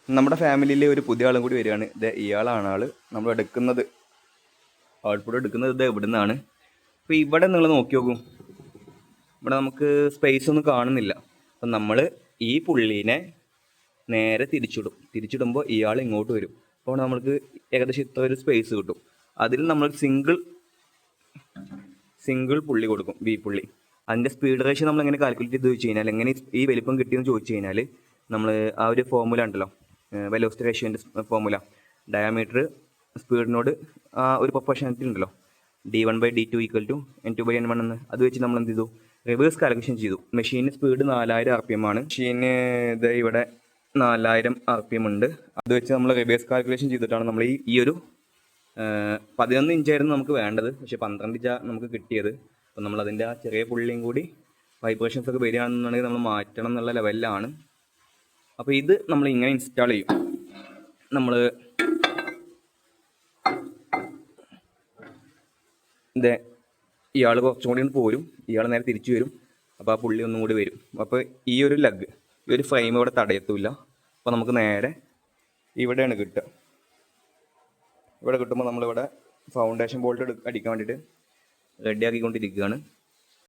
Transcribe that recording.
നമ്മുടെ ഫാമിലിയിൽ ഒരു പുതിയ ആളും കൂടി വരികയാണ്. ഇത് ഇയാളാണ് ആള്. നമ്മൾ എടുക്കുന്നത് ഔട്ട്പുട്ട് എടുക്കുന്നത് ഇത് ഇവിടെ നിന്നാണ്. അപ്പോൾ ഇവിടെ നിങ്ങൾ നോക്കി നോക്കും, ഇവിടെ നമുക്ക് സ്പേസ് ഒന്നും കാണുന്നില്ല. അപ്പം നമ്മൾ ഈ പുള്ളീനെ നേരെ തിരിച്ചിടുമ്പോൾ ഇയാൾ ഇങ്ങോട്ട് വരും. അപ്പോൾ നമ്മൾക്ക് ഏകദേശം ഇത്ര ഒരു സ്പേസ് കിട്ടും. അതിൽ നമ്മൾ സിംഗിൾ പുള്ളി കൊടുക്കും, വി പുള്ളി. അതിൻ്റെ സ്പീഡ് റേഷ്യോ നമ്മൾ എങ്ങനെ കാൽക്കുലേറ്റ് ചെയ്ത് ചോദിച്ചു കഴിഞ്ഞാൽ, എങ്ങനെ ഈ വലിപ്പം കിട്ടിയെന്ന് ചോദിച്ചു കഴിഞ്ഞാൽ, നമ്മൾ ആ ഒരു ഫോർമുല ഉണ്ടല്ലോ, വെലോസിറ്റി റേഷ്യോൻ്റെ ഫോർമുല, ഡയാമീറ്റർ സ്പീഡിനോട് ആ ഒരു പ്രൊപ്പോർഷനാലിറ്റി ഉണ്ടല്ലോ, d1/d2 = n2/n1 എന്ന്. അത് വെച്ച് നമ്മൾ എന്ത് ചെയ്തു, റിവേഴ്സ് കാൽക്കുലേഷൻ ചെയ്തു. മെഷീന് സ്പീഡ് 4000 RPM ആണ്. മെഷീന് ഇത് ഇവിടെ 4000 RPM ഉണ്ട്. അത് വെച്ച് നമ്മൾ റിവേഴ്സ് കാൽക്കുലേഷൻ ചെയ്തിട്ടാണ് നമ്മൾ ഈ ഒരു 11 ഇഞ്ചായിരുന്നു നമുക്ക് വേണ്ടത്, പക്ഷേ 12 ഇഞ്ചാണ് നമുക്ക് കിട്ടിയത്. അപ്പം നമ്മളതിൻ്റെ ആ ചെറിയ പുള്ളിയും കൂടി വൈബ്രേഷൻസ് ഒക്കെ വരികയാണെന്നുണ്ടെങ്കിൽ നമ്മൾ മാറ്റണം എന്നുള്ള ലെവലിലാണ്. അപ്പോൾ ഇത് നമ്മൾ ഇങ്ങനെ ഇൻസ്റ്റാൾ ചെയ്യും. നമ്മൾ ഇയാൾ കുറച്ചും കൂടി പോരും, ഇയാൾ നേരെ തിരിച്ചു വരും. അപ്പോൾ ആ പുള്ളി ഒന്നും കൂടി വരും. അപ്പോൾ ഈ ഒരു ഫ്രെയിം ഇവിടെ തടയത്തില്ല. അപ്പോൾ നമുക്ക് നേരെ ഇവിടെയാണ് കിട്ടുക. ഇവിടെ കിട്ടുമ്പോൾ നമ്മളിവിടെ ഫൗണ്ടേഷൻ ബോൾട്ട് അടിക്കാൻ വേണ്ടിയിട്ട് റെഡി ആക്കിക്കൊണ്ടിരിക്കുകയാണ്.